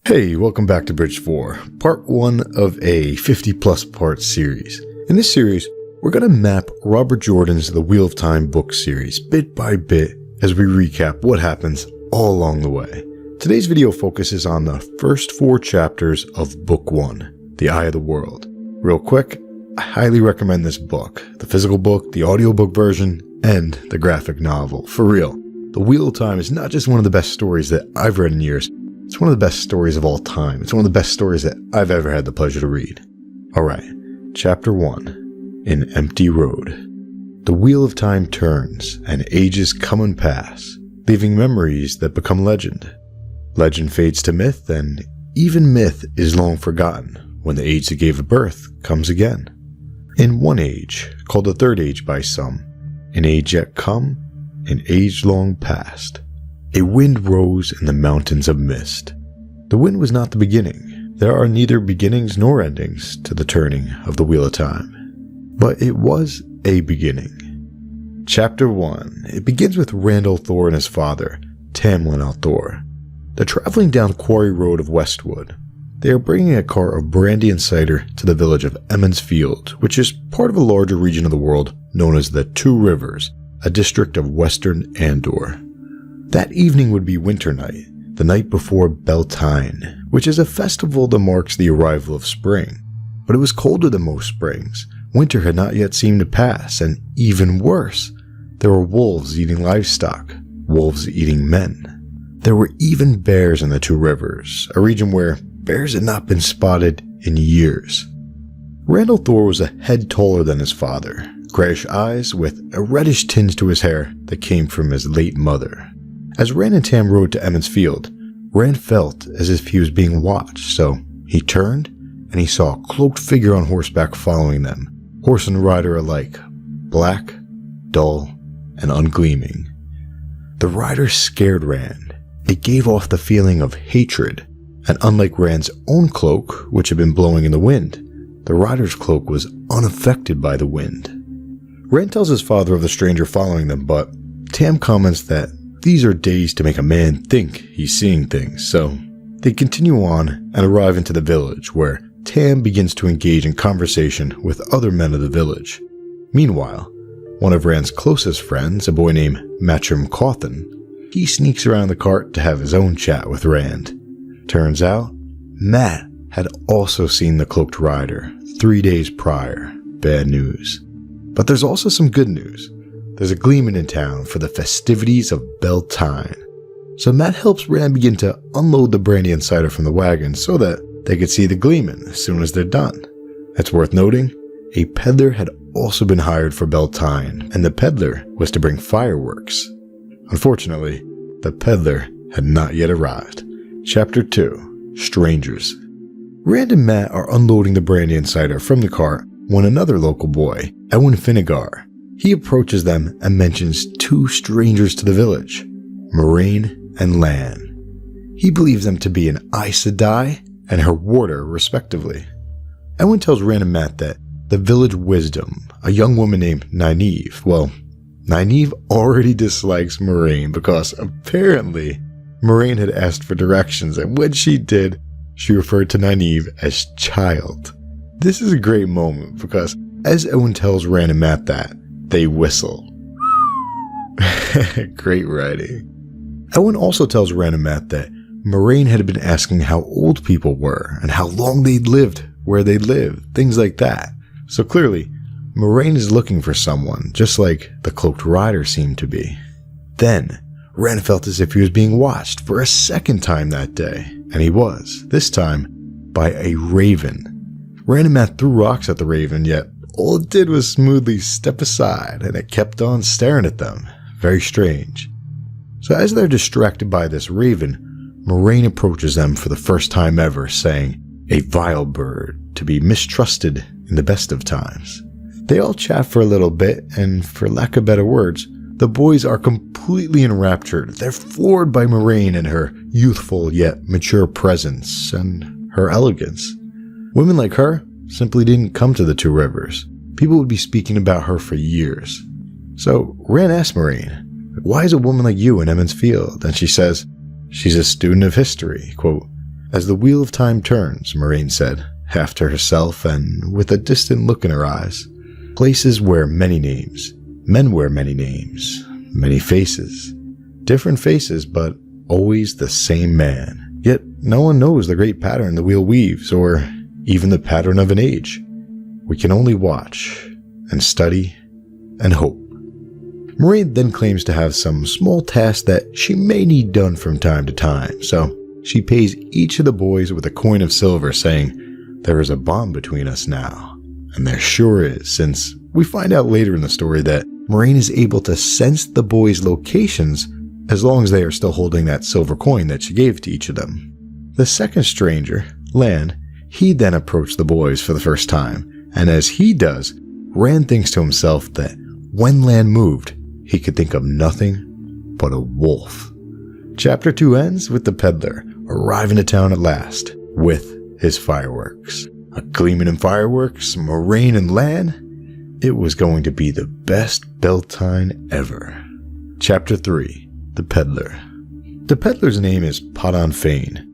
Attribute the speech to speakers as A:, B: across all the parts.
A: Hey, welcome back to Bridge 4, part 1 of a 50-plus part series. In this series, we're going to map Robert Jordan's The Wheel of Time book series bit by bit as we recap what happens all along the way. Today's video focuses on the first 4 chapters of Book 1, The Eye of the World. Real quick, I highly recommend this book, the physical book, the audiobook version, and the graphic novel. For real, The Wheel of Time is not just one of the best stories that I've read in years, it's one of the best stories of all time. It's one of the best stories that I've ever had the pleasure to read. Alright, Chapter 1, An Empty Road. The wheel of time turns, and ages come and pass, leaving memories that become legend. Legend fades to myth, and even myth is long forgotten when the age that gave it birth comes again. In one age, called the Third Age by some, an age yet come, an age long past. A wind rose in the mountains of mist. The wind was not the beginning. There are neither beginnings nor endings to the turning of the Wheel of Time. But it was a beginning. Chapter 1. It begins with Randall Thor and his father, Tamlin Thor. They're traveling down Quarry Road of Westwood. They are bringing a cart of brandy and cider to the village of Emond's Field, which is part of a larger region of the world known as the Two Rivers, a district of Western Andor. That evening would be Winter Night, the night before Beltane, which is a festival that marks the arrival of spring. But it was colder than most springs. Winter had not yet seemed to pass, and even worse, there were wolves eating livestock, wolves eating men. There were even bears in the Two Rivers, a region where bears had not been spotted in years. Randall Thor was a head taller than his father, grayish eyes with a reddish tinge to his hair that came from his late mother. As Rand and Tam rode to Emond's Field, Rand felt as if he was being watched, so he turned and he saw a cloaked figure on horseback following them, horse and rider alike, black, dull, and ungleaming. The rider scared Rand. It gave off the feeling of hatred, and unlike Rand's own cloak, which had been blowing in the wind, the rider's cloak was unaffected by the wind. Rand tells his father of the stranger following them, but Tam comments that these are days to make a man think he's seeing things, so they continue on and arrive into the village, where Tam begins to engage in conversation with other men of the village. Meanwhile, one of Rand's closest friends, a boy named Matrim Cawthon, he sneaks around the cart to have his own chat with Rand. Turns out, Matt had also seen the cloaked rider 3 days prior. Bad news. But there's also some good news. There's a Gleeman in town for the festivities of Beltane. So Matt helps Rand begin to unload the brandy and cider from the wagon so that they could see the Gleeman as soon as they're done. It's worth noting, a peddler had also been hired for Beltane, and the peddler was to bring fireworks. Unfortunately, the peddler had not yet arrived. Chapter 2. Strangers. Rand and Matt are unloading the brandy and cider from the cart when another local boy, Ewan Finnegar, he approaches them and mentions 2 strangers to the village, Moraine and Lan. He believes them to be an Aes Sedai and her warder, respectively. Ewan tells Rand and Matt that the village wisdom, a young woman named Nynaeve, well, Nynaeve already dislikes Moraine because apparently Moraine had asked for directions, and when she did, she referred to Nynaeve as child. This is a great moment because as Ewan tells Rand and Matt that, they whistle. Great writing. Ewan also tells Rand and Matt that Moraine had been asking how old people were and how long they'd lived where they lived, things like that. So clearly, Moraine is looking for someone, just like the cloaked rider seemed to be. Then, Rand felt as if he was being watched for a second time that day, and he was, this time, by a raven. Rand and Matt threw rocks at the raven, yet all it did was smoothly step aside, and it kept on staring at them. Very strange. So as they're distracted by this raven, Moraine approaches them for the first time ever, saying, "A vile bird, to be mistrusted in the best of times." They all chat for a little bit, and for lack of better words, the boys are completely enraptured. They're floored by Moraine and her youthful yet mature presence, and her elegance. Women like her simply didn't come to the Two Rivers. People would be speaking about her for years. So Rand asked Moraine, "Why is a woman like you in Emond's Field?" And she says, "She's a student of history." Quote, As the wheel of time turns, Moraine said, half to herself and with a distant look in her eyes. Places wear many names. Men wear many names. Many faces. Different faces, but always the same man. Yet no one knows the great pattern the wheel weaves, or even the pattern of an age. We can only watch, and study, and hope. Moraine then claims to have some small tasks that she may need done from time to time, so she pays each of the boys with a coin of silver, saying, "There is a bond between us now." And there sure is, since we find out later in the story that Moraine is able to sense the boys' locations as long as they are still holding that silver coin that she gave to each of them. The second stranger, Lan, he then approached the boys for the first time, and as he does, Rand thinks to himself that when Lan moved, he could think of nothing but a wolf. Chapter 2 ends with the Peddler arriving to town at last with his fireworks. A Gleeman and fireworks, Moraine and Lan. It was going to be the best Beltane ever. Chapter 3 The Peddler. The Peddler's name is Podon Fane.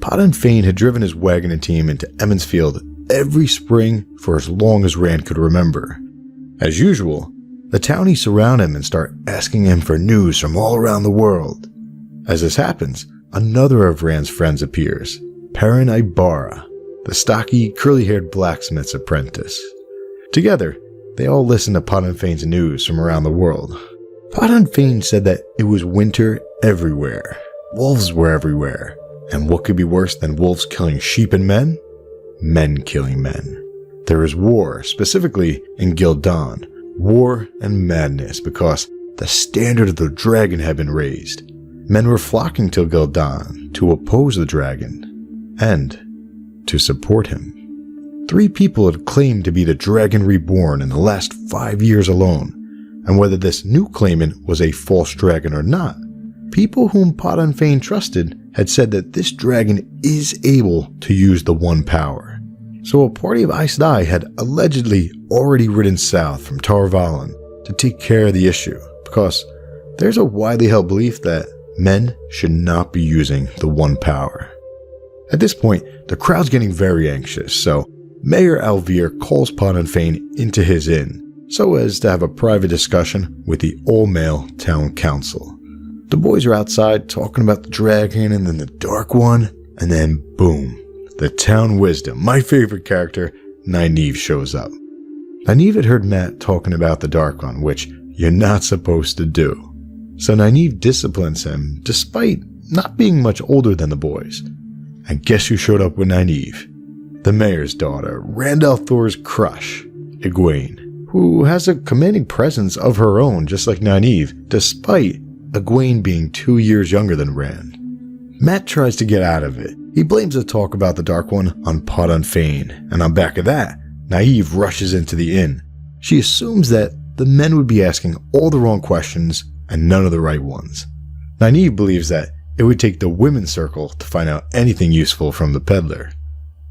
A: Podon Fane had driven his wagon and team into Emmonsfield every spring for as long as Rand could remember. As usual, the townies surround him and start asking him for news from all around the world. As this happens, another of Rand's friends appears, Perrin Ibarra, the stocky, curly-haired blacksmith's apprentice. Together, they all listen to Podon Fane's news from around the world. Podon Fane said that it was winter everywhere. Wolves were everywhere. And what could be worse than wolves killing sheep and men? Men killing men. There is war, specifically in Gildan. War and madness because the standard of the dragon had been raised. Men were flocking to Gildan to oppose the dragon and to support him. 3 people had claimed to be the dragon reborn in the last 5 years alone, and whether this new claimant was a false dragon or not, people whom Podon Fane trusted had said that this dragon is able to use the One Power. So a party of Aes Sedai had allegedly already ridden south from Tar Valon to take care of the issue, because there's a widely held belief that men should not be using the One Power. At this point, the crowd's getting very anxious, so Mayor Alvear calls Podon Fane into his inn, so as to have a private discussion with the all-male town council. The boys are outside talking about the dragon and then the Dark One, and then boom, the town wisdom, my favorite character, Nynaeve, shows up. Nynaeve had heard Matt talking about the Dark One, which you're not supposed to do. So Nynaeve disciplines him, despite not being much older than the boys. And guess who showed up with Nynaeve? The mayor's daughter, Randall Thor's crush, Egwene, who has a commanding presence of her own, just like Nynaeve, despite Egwene being 2 years younger than Rand. Matt tries to get out of it. He blames the talk about the Dark One on Podon Fane, and on back of that, Nynaeve rushes into the inn. She assumes that the men would be asking all the wrong questions and none of the right ones. Nynaeve believes that it would take the women's circle to find out anything useful from the Peddler.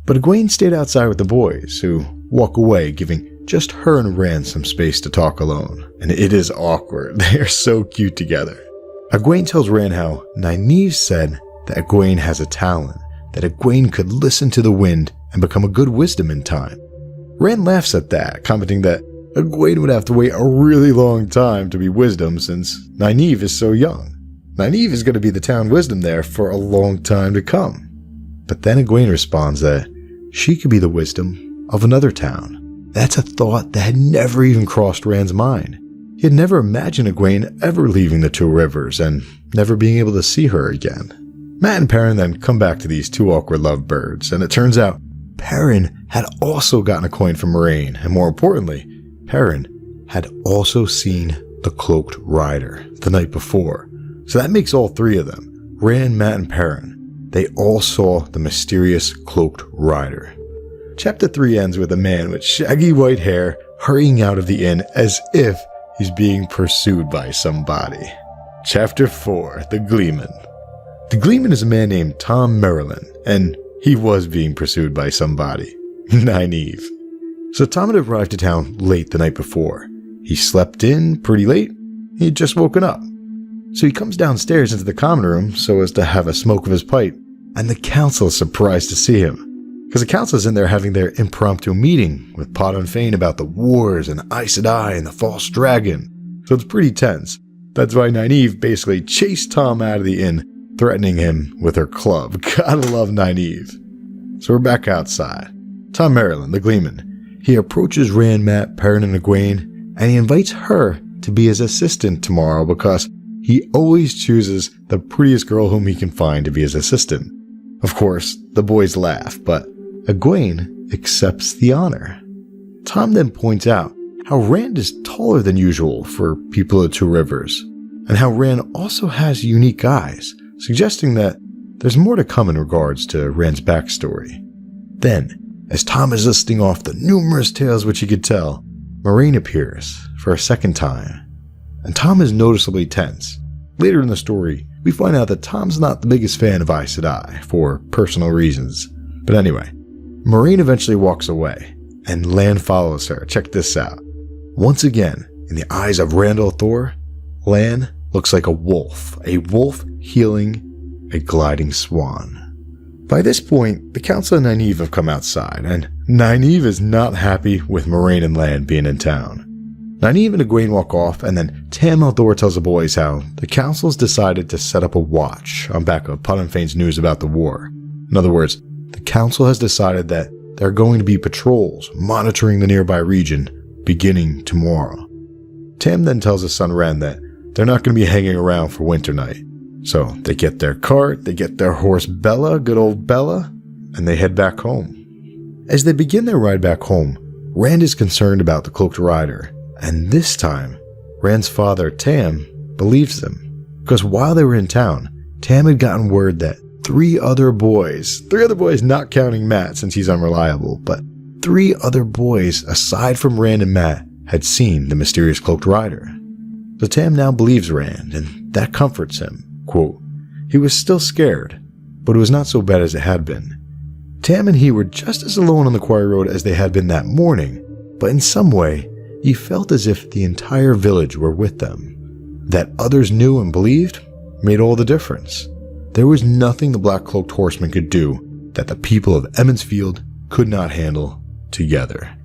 A: But Egwene stayed outside with the boys, who walk away, giving just her and Rand some space to talk alone. And it is awkward. They are so cute together. Egwene tells Rand how Nynaeve said that Egwene has a talent, that Egwene could listen to the wind and become a good wisdom in time. Rand laughs at that, commenting that Egwene would have to wait a really long time to be wisdom since Nynaeve is so young. Nynaeve is going to be the town wisdom there for a long time to come. But then Egwene responds that she could be the wisdom of another town. That's a thought that had never even crossed Rand's mind. He had never imagined Egwene ever leaving the Two Rivers and never being able to see her again. Matt and Perrin then come back to these two awkward lovebirds, and it turns out Perrin had also gotten a coin from Moraine, and more importantly, Perrin had also seen the Cloaked Rider the night before. So that makes all 3 of them, Rand, Matt, and Perrin. They all saw the mysterious Cloaked Rider. Chapter 3 ends with a man with shaggy white hair hurrying out of the inn as if he's being pursued by somebody. Chapter 4 The Gleeman. The Gleeman is a man named Tom Merrilin, and he was being pursued by somebody, Nynaeve. So Tom had arrived to town late the night before. He slept in pretty late. He had just woken up. So he comes downstairs into the common room so as to have a smoke of his pipe, and the council is surprised to see him. Because the council's in there having their impromptu meeting with Pot and Fane about the wars and Aes Sedai and the false dragon. So it's pretty tense. That's why Nynaeve basically chased Tom out of the inn, threatening him with her club. Gotta love Nynaeve. So we're back outside. Tom Maryland, the Gleeman. He approaches Rand, Mat, Perrin, and Egwene, and he invites her to be his assistant tomorrow because he always chooses the prettiest girl whom he can find to be his assistant. Of course, the boys laugh, but Egwene accepts the honor. Tom then points out how Rand is taller than usual for people of Two Rivers, and how Rand also has unique eyes, suggesting that there's more to come in regards to Rand's backstory. Then, as Tom is listing off the numerous tales which he could tell, Moiraine appears for a second time, and Tom is noticeably tense. Later in the story, we find out that Tom's not the biggest fan of Aes Sedai for personal reasons. But anyway, Moiraine eventually walks away, and Lan follows her. Check this out. Once again, in the eyes of Randall Thor, Lan looks like a wolf healing a gliding swan. By this point, the Council and Nynaeve have come outside, and Nynaeve is not happy with Moiraine and Lan being in town. Nynaeve and Egwene walk off, and then Tam Aldor tells the boys how the Council's decided to set up a watch on back of Pot and Fane's news about the war. In other words, the Council has decided that there are going to be patrols monitoring the nearby region beginning tomorrow. Tam then tells his son Rand that they're not going to be hanging around for winter night. So they get their cart, they get their horse Bella, good old Bella, and they head back home. As they begin their ride back home, Rand is concerned about the Cloaked Rider, and this time, Rand's father, Tam, believes them. Because while they were in town, Tam had gotten word that three other boys, not counting Mat since he's unreliable, but 3 other boys aside from Rand and Mat had seen the mysterious Cloaked Rider. So Tam now believes Rand, and that comforts him. Quote, he was still scared, but it was not so bad as it had been. Tam and he were just as alone on the quarry road as they had been that morning, but in some way, he felt as if the entire village were with them. That others knew and believed made all the difference. There was nothing the Black Cloaked Horseman could do that the people of Emond's Field could not handle together.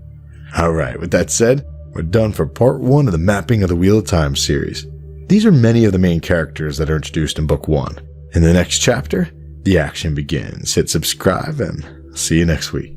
A: Alright, with that said, we're done for part 1 of the Mapping of the Wheel of Time series. These are many of the main characters that are introduced in Book 1. In the next chapter, the action begins. Hit subscribe and see you next week.